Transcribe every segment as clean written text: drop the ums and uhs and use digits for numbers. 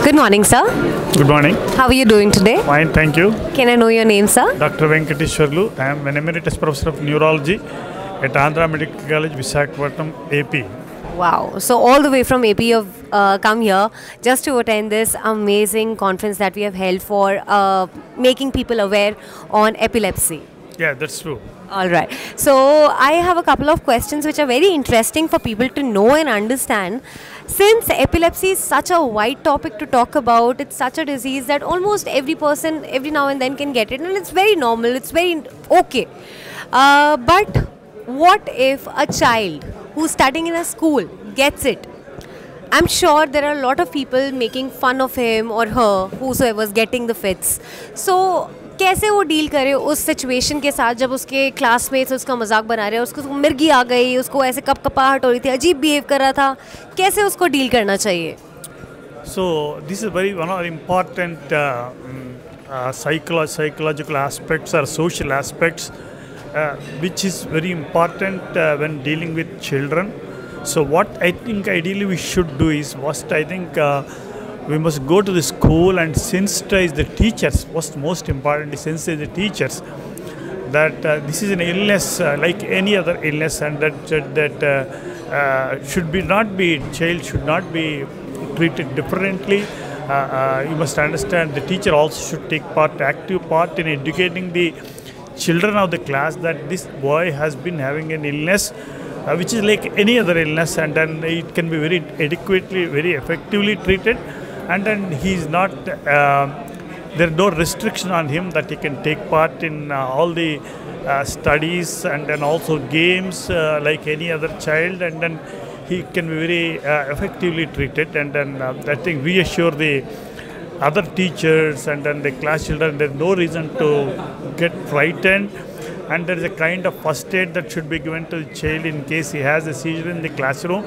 Good morning, sir. Good morning. How are you doing today? Fine, thank you. Can I know your name, sir? Dr. Venkateswarlu. I am an Emeritus Professor of Neurology at Andhra Medical College, Visakhapatnam, AP. Wow. So all the way from AP you've come here just to attend this amazing conference that we have held for making people aware on epilepsy. Yeah, that's true. All right. So I have a couple of questions which are very interesting for people to know and understand. Since epilepsy is such a wide topic to talk about, it's such a disease that almost every person every now and then can get it, and it's very normal, it's very okay. But what if a child who's studying in a school gets it? I'm sure there are a lot of people making fun of him or her, whosoever is getting the fits. So कैसे वो deal करे उस situation के साथ जब उसके classmates उसका मजाक बना रहे हैं, उसको मिर्गी आ गई, उसको ऐसे कपकपाहट हो रही थी, अजीब बिहेव कर रहा था, कैसे उसको डील करना चाहिए? So this is one of the important psychological aspects or social aspects which is very important when dealing with children. So what I think ideally we should do is first I think we must go to the school and sensitize the teachers. What's most important is sensitize the teachers that this is an illness like any other illness, and that child should not be treated differently. You must understand the teacher also should take active part in educating the children of the class that this boy has been having an illness which is like any other illness, and then it can be very adequately, very effectively treated. And then he is not, there is no restriction on him that he can take part in all the studies and then also games like any other child, and then he can be very effectively treated. And then I think we assure the other teachers and then the class children there is no reason to get frightened, and there is a kind of first aid that should be given to the child in case he has a seizure in the classroom,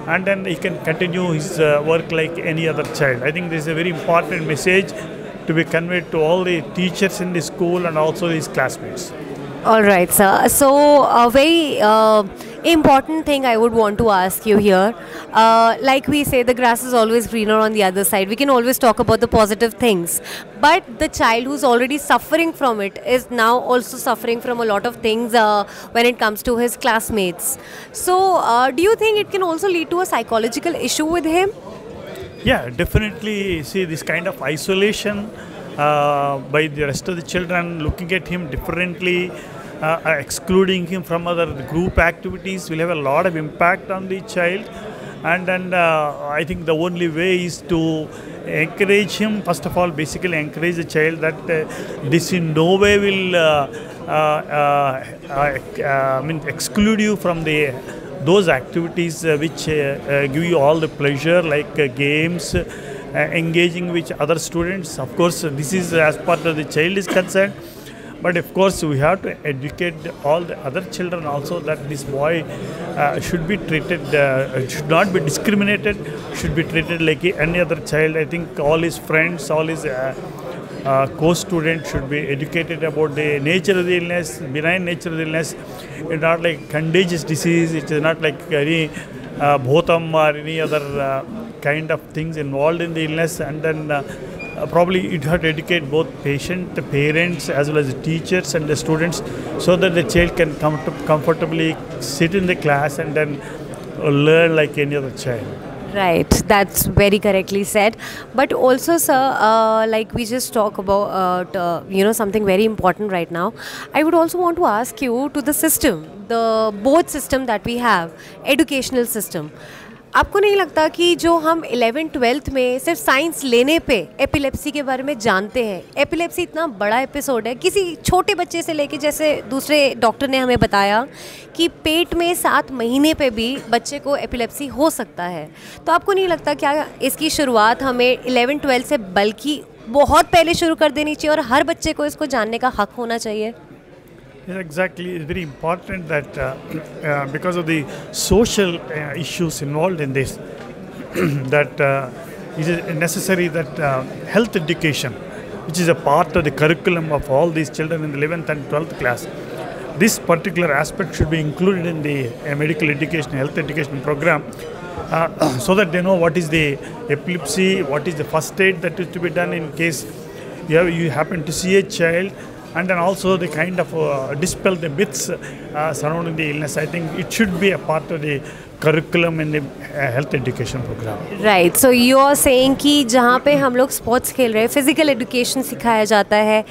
and then he can continue his work like any other child. I think this is a very important message to be conveyed to all the teachers in the school and also his classmates. All right, sir. So a very important thing I would want to ask you here, like we say, the grass is always greener on the other side. We can always talk about the positive things, but the child who's already suffering from it is now also suffering from a lot of things when it comes to his classmates. So do you think it can also lead to a psychological issue with him? Yeah, definitely. See, this kind of isolation by the rest of the children, looking at him differently, excluding him from other group activities will have a lot of impact on the child. And then I think the only way is to encourage him. First of all, basically encourage the child that this in no way will exclude you from those activities which give you all the pleasure, like games, engaging with other students. Of course, this is as part of the child is concerned, but of course we have to educate all the other children also that this boy should be treated, should not be discriminated, should be treated like any other child. I think all his friends, all his co-students should be educated about the nature of the illness, benign nature of the illness. It's not like contagious disease, it is not like any bhotam or any other kind of things involved in the illness. And then probably you have to educate both patient, the parents as well as the teachers and the students, so that the child can comfortably sit in the class and then learn like any other child. Right, that's very correctly said. But also, sir, like we just talk about something very important right now. I would also want to ask you to the system, the board system that we have, educational system. आपको नहीं लगता कि जो हम 11th-12th में सिर्फ science लेने पे एपिलेप्सी के बारे में जानते हैं, एपिलेप्सी इतना बड़ा एपिसोड है, किसी छोटे बच्चे से लेके, जैसे दूसरे डॉक्टर ने हमें बताया कि पेट में 7 महीने पे भी बच्चे को एपिलेप्सी हो सकता है, तो आपको नहीं लगता क्या इसकी शुरुआत हमें 11th-12th से बल्कि बहुत पहले शुरू कर देनी चाहिए और हर बच्चे को इसको जानने का हक होना चाहिए? Yes, exactly. It's very important that because of the social issues involved in this, that it is necessary that health education, which is a part of the curriculum of all these children in the 11th and 12th class, this particular aspect should be included in the medical education, health education program, so that they know what is the epilepsy, what is the first aid that is to be done in case you happen to see a child, and then also the kind of dispel the myths surrounding the illness. I think it should be a part of the curriculum in the health education program. Right, so you are saying कि जहाँ पे हम लोग sports खेल रहे हैं, physical education सिखाया जाता है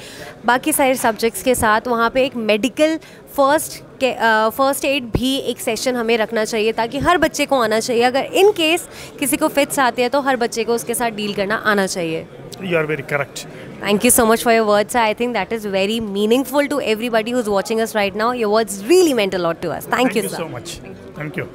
बाकी सारे सब्जेक्ट्स के साथ, वहाँ पे एक मेडिकल फर्स्ट एड भी एक सेशन हमें रखना चाहिए ताकि हर बच्चे को आना चाहिए. अगर इन केस किसी को फिट्स आते हैं तो हर बच्चे को उसके साथ डील करना आना चाहिए. You are very correct. Thank you so much for your words, sir. I think that is very meaningful to everybody who's watching us right now. Your words really meant a lot to us. Thank you, sir. So much. Thank you.